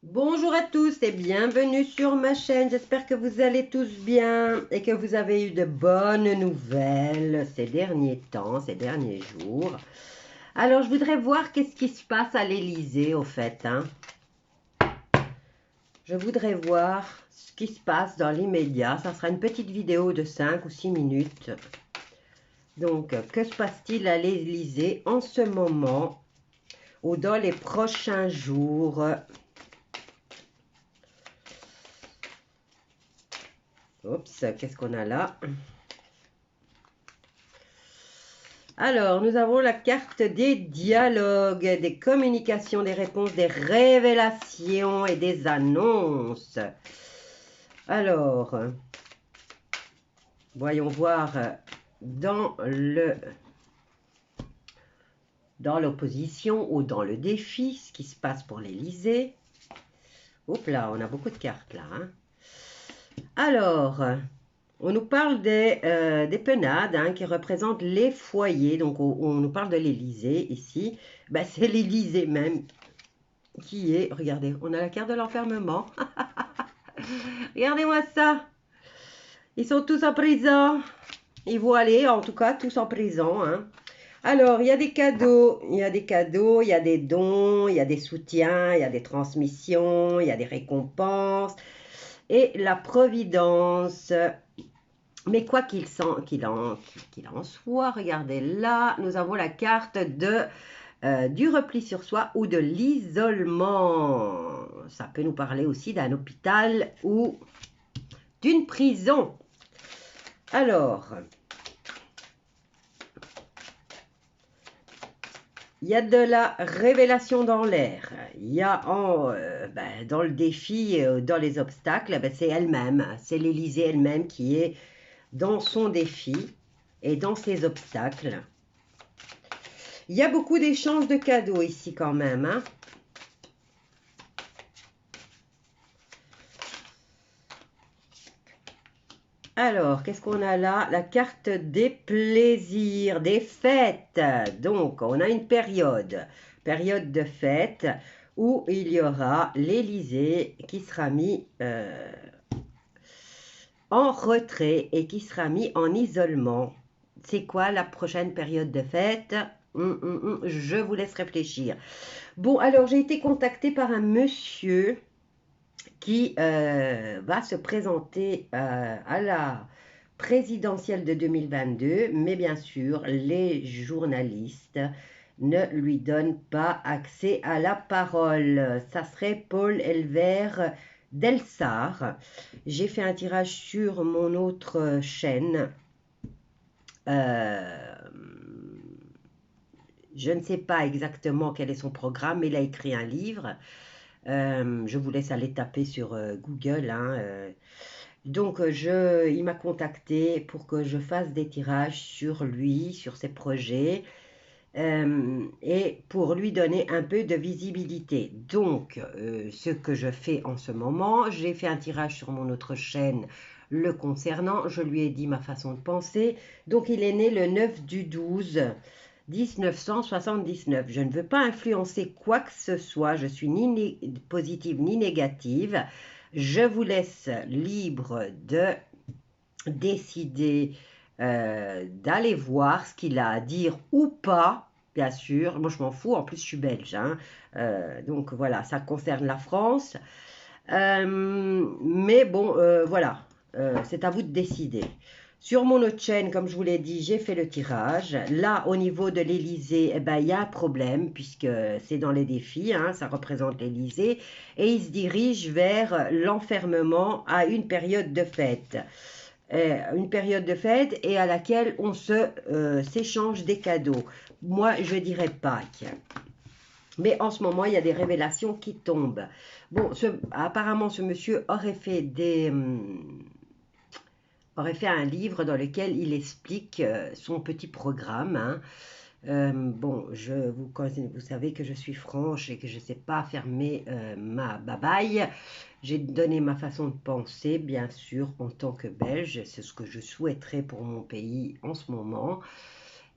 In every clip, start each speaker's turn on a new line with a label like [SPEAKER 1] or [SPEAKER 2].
[SPEAKER 1] Bonjour à tous et bienvenue sur ma chaîne. J'espère que vous allez tous bien et que vous avez eu de bonnes nouvelles ces derniers temps, ces derniers jours. Alors, je voudrais voir qu'est-ce qui se passe à l'Élysée au fait, hein. Je voudrais voir ce qui se passe dans l'immédiat. Ça sera une petite vidéo de 5 ou 6 minutes. Donc, que se passe-t-il à l'Élysée en ce moment ou dans les prochains jours? Oups, qu'est-ce qu'on a là? Alors, nous avons la carte des dialogues, des communications, des réponses, des révélations et des annonces. Alors, voyons voir dans l'opposition ou dans le défi ce qui se passe pour l'Élysée. Oups là, on a beaucoup de cartes là, hein. Alors, on nous parle des penades, hein, qui représentent les foyers. Donc, on nous parle de l'Élysée ici. Ben, c'est l'Élysée même qui est... Regardez, on a la carte de l'enfermement. Regardez-moi ça. Ils sont tous en prison. Ils vont aller, en tout cas, tous en prison, hein. Alors, il y a des cadeaux, il y a des cadeaux, il y a des dons, il y a des soutiens, il y a des transmissions, il y a des récompenses et la providence. Mais quoi qu'il en soit, regardez là, nous avons la carte du repli sur soi ou de l'isolement. Ça peut nous parler aussi d'un hôpital ou d'une prison. Alors, il y a de la révélation dans l'air. Il y a dans le défi, dans les obstacles, c'est elle-même, c'est l'Élysée elle-même qui est dans son défi et dans ses obstacles. Il y a beaucoup d'échanges de cadeaux ici quand même, hein. Alors, qu'est-ce qu'on a là? La carte des plaisirs, des fêtes. Donc, on a une période de fête, où il y aura l'Élysée qui sera mis en retrait et qui sera mis en isolement. C'est quoi la prochaine période de fête? Je vous laisse réfléchir. Bon, alors j'ai été contactée par un monsieur qui va se présenter à la présidentielle de 2022, mais bien sûr, les journalistes ne lui donnent pas accès à la parole. Ça serait Paul Elvert Delsart. J'ai fait un tirage sur mon autre chaîne. Euh, je ne sais pas exactement quel est son programme, mais il a écrit un livre. Je vous laisse aller taper sur Google, hein. Donc, il m'a contacté pour que je fasse des tirages sur lui, sur ses projets, et pour lui donner un peu de visibilité. Donc, ce que je fais en ce moment, j'ai fait un tirage sur mon autre chaîne le concernant. Je lui ai dit ma façon de penser. Donc, il est né le 9 du 12 1979. Je ne veux pas influencer quoi que ce soit. Je suis ni positive ni négative. Je vous laisse libre de décider d'aller voir ce qu'il a à dire ou pas. Bien sûr, moi je m'en fous, en plus je suis belge, hein. Donc voilà, ça concerne la France. Mais bon, voilà, c'est à vous de décider. Sur mon autre chaîne, comme je vous l'ai dit, j'ai fait le tirage. Là, au niveau de l'Élysée, eh ben, il y a un problème puisque c'est dans les défis, hein, ça représente l'Élysée. Et il se dirige vers l'enfermement à une période de fête. Une période de fête et à laquelle on s'échange des cadeaux. Moi, je dirais Pâques. Mais en ce moment, il y a des révélations qui tombent. Bon, apparemment, ce monsieur aurait fait un livre dans lequel il explique son petit programme, hein. Bon, vous savez que je suis franche et que je ne sais pas fermer ma babaille. J'ai donné ma façon de penser, bien sûr, en tant que Belge. C'est ce que je souhaiterais pour mon pays en ce moment.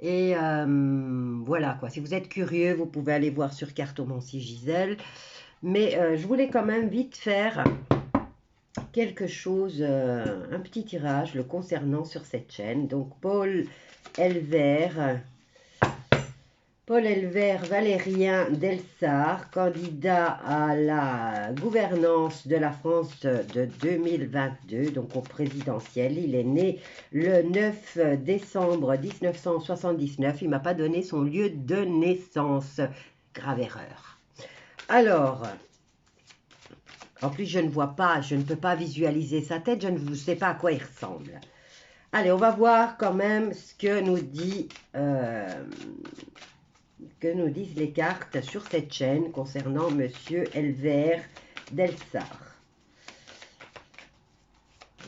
[SPEAKER 1] Et voilà quoi. Si vous êtes curieux, vous pouvez aller voir sur Cartomancie Gisèle. Mais je voulais quand même vite faire quelque chose, un petit tirage le concernant sur cette chaîne. Donc Paul Elvert Valérien Delsart, candidat à la gouvernance de la France de 2022, donc au présidentiel. Il est né le 9 décembre 1979. Il ne m'a pas donné son lieu de naissance. Grave erreur. Alors, en plus, je ne vois pas, je ne peux pas visualiser sa tête, je ne sais pas à quoi il ressemble. Allez, on va voir quand même ce que nous dit... que nous disent les cartes sur cette chaîne concernant Monsieur Elvert Delsart.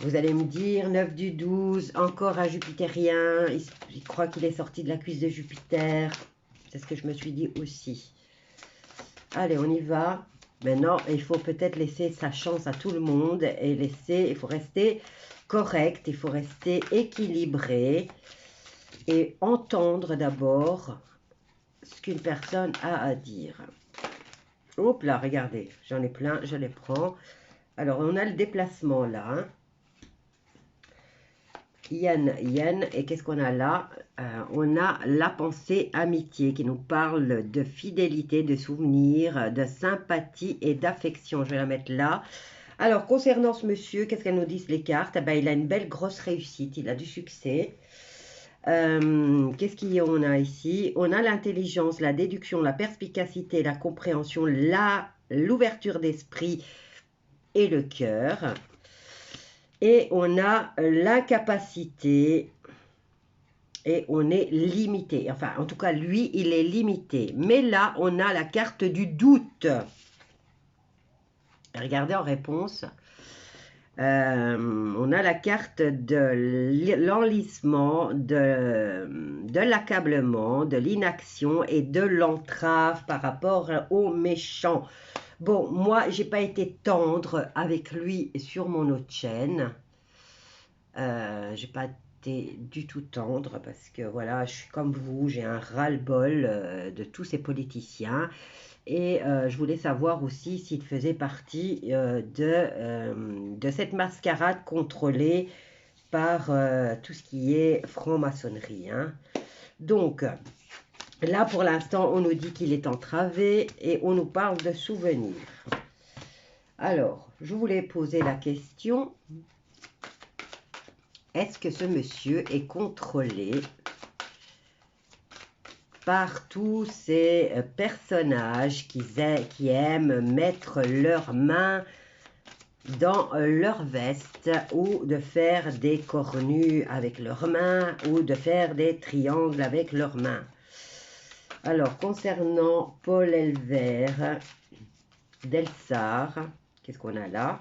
[SPEAKER 1] Vous allez me dire, 9 du 12, encore un Jupitérien, il croit qu'il est sorti de la cuisse de Jupiter. C'est ce que je me suis dit aussi. Allez, on y va. Maintenant, il faut peut-être laisser sa chance à tout le monde et il faut rester correct, il faut rester équilibré et entendre d'abord ce qu'une personne a à dire. Hop là, regardez, j'en ai plein, je les prends. Alors, on a le déplacement là. Hein. Yen, et qu'est-ce qu'on a là? On a la pensée amitié qui nous parle de fidélité, de souvenirs, de sympathie et d'affection. Je vais la mettre là. Alors, concernant ce monsieur, qu'est-ce qu'elles nous disent les cartes? Eh ben, il a une belle grosse réussite, il a du succès. Qu'est-ce qu'on a ici? On a l'intelligence, la déduction, la perspicacité, la compréhension, l'ouverture d'esprit et le cœur. Et on a l'incapacité et on est limité. Enfin, en tout cas, lui, il est limité. Mais là, on a la carte du doute. Regardez en réponse. On a la carte de l'enlisement, de l'accablement, de l'inaction et de l'entrave par rapport aux méchants. Bon, moi, j'ai pas été tendre avec lui sur mon autre chaîne. J'ai pas été du tout tendre parce que voilà, je suis comme vous, j'ai un ras-le-bol de tous ces politiciens. Et je voulais savoir aussi s'il faisait partie de cette mascarade contrôlée par tout ce qui est franc-maçonnerie. Hein. Donc, là, pour l'instant, on nous dit qu'il est entravé et on nous parle de souvenirs. Alors, je voulais poser la question, est-ce que ce monsieur est contrôlé par tous ces personnages qui aiment mettre leurs mains dans leur veste ou de faire des cornues avec leurs mains ou de faire des triangles avec leurs mains. Alors, concernant Paul Elvert Delsart, qu'est-ce qu'on a là?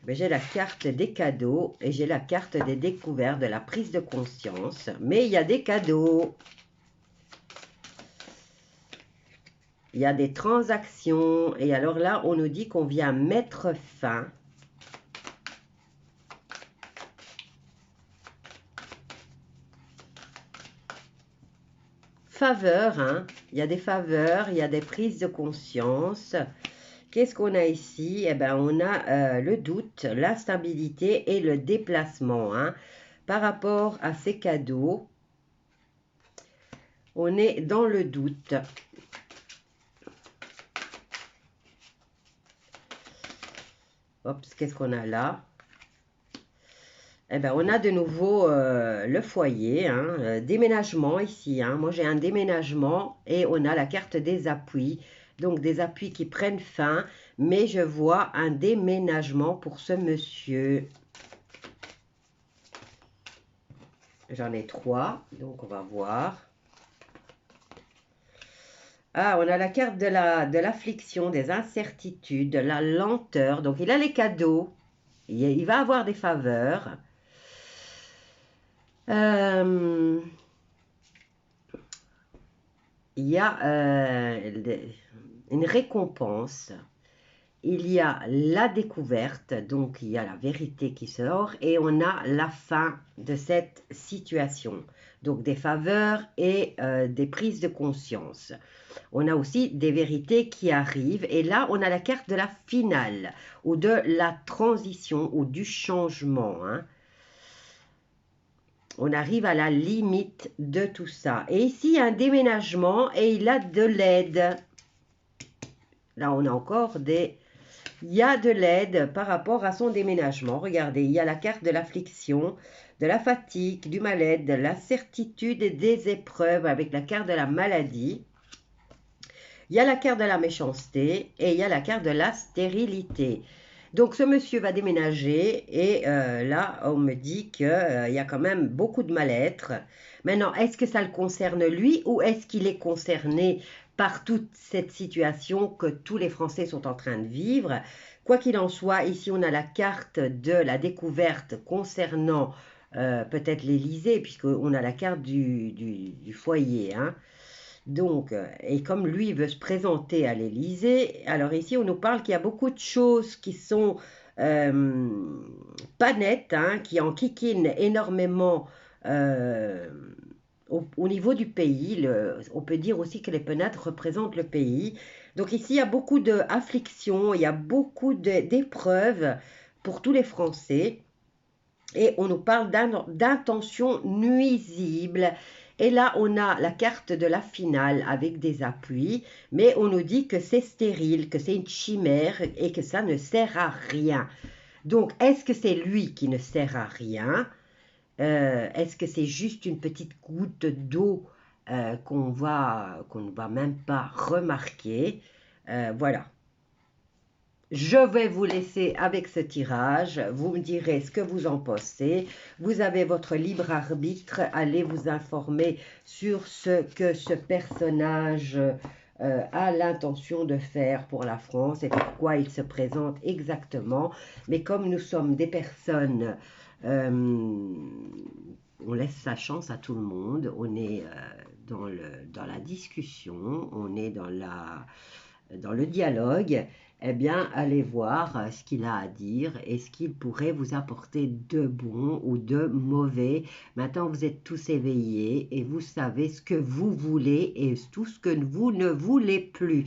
[SPEAKER 1] J'ai la carte des cadeaux et j'ai la carte des découvertes, de la prise de conscience. Mais il y a des cadeaux. Il y a des transactions. Et alors là, on nous dit qu'on vient mettre fin. Faveur, hein. Il y a des faveurs, il y a des prises de conscience. Qu'est-ce qu'on a ici? Eh bien, on a le doute, l'instabilité et le déplacement. Hein. Par rapport à ces cadeaux, on est dans le doute. Hop, qu'est-ce qu'on a là? Eh bien, on a de nouveau le foyer, hein, déménagement ici. Hein. Moi, j'ai un déménagement et on a la carte des appuis. Donc, des appuis qui prennent fin. Mais je vois un déménagement pour ce monsieur. J'en ai 3, donc on va voir. Ah, on a la carte de l'affliction, des incertitudes, de la lenteur. Donc, il a les cadeaux. Il va avoir des faveurs. Il y a une récompense. Il y a la découverte, donc il y a la vérité qui sort. Et on a la fin de cette situation. donc des faveurs et des prises de conscience. On a aussi des vérités qui arrivent et là on a la carte de la finale ou de la transition ou du changement, hein. On arrive à la limite de tout ça. Et ici, il y a un déménagement et il a de l'aide. Là, on a encore des... Il y a de l'aide par rapport à son déménagement. Regardez, il y a la carte de l'affliction, de la fatigue, du mal-être, de l'incertitude et des épreuves avec la carte de la maladie. Il y a la carte de la méchanceté et il y a la carte de la stérilité. Donc, ce monsieur va déménager et là, on me dit qu'il y a quand même beaucoup de mal-être. Maintenant, est-ce que ça le concerne lui ou est-ce qu'il est concerné par toute cette situation que tous les Français sont en train de vivre? Quoi qu'il en soit, ici, on a la carte de la découverte concernant peut-être l'Élysée, puisqu'on a la carte du foyer, hein. Donc, et comme lui veut se présenter à l'Élysée, alors ici on nous parle qu'il y a beaucoup de choses qui sont pas nettes, hein, qui enquiquinent énormément au niveau du pays. On peut dire aussi que les penâtres représentent le pays. Donc ici il y a beaucoup d'afflictions, il y a beaucoup d'épreuves pour tous les Français. Et on nous parle d'intentions nuisibles. Et là, on a la carte de la finale avec des appuis, mais on nous dit que c'est stérile, que c'est une chimère et que ça ne sert à rien. Donc, est-ce que c'est lui qui ne sert à rien? Est-ce que c'est juste une petite goutte d'eau qu'on ne va même pas remarquer? Voilà. Je vais vous laisser avec ce tirage. Vous me direz ce que vous en pensez. Vous avez votre libre arbitre. Allez vous informer sur ce que ce personnage a l'intention de faire pour la France et pourquoi il se présente exactement. Mais comme nous sommes des personnes, on laisse sa chance à tout le monde. On est dans la discussion, on est dans le dialogue. Eh bien, allez voir ce qu'il a à dire et ce qu'il pourrait vous apporter de bon ou de mauvais. Maintenant, vous êtes tous éveillés et vous savez ce que vous voulez et tout ce que vous ne voulez plus.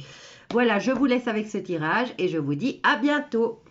[SPEAKER 1] Voilà, je vous laisse avec ce tirage et je vous dis à bientôt.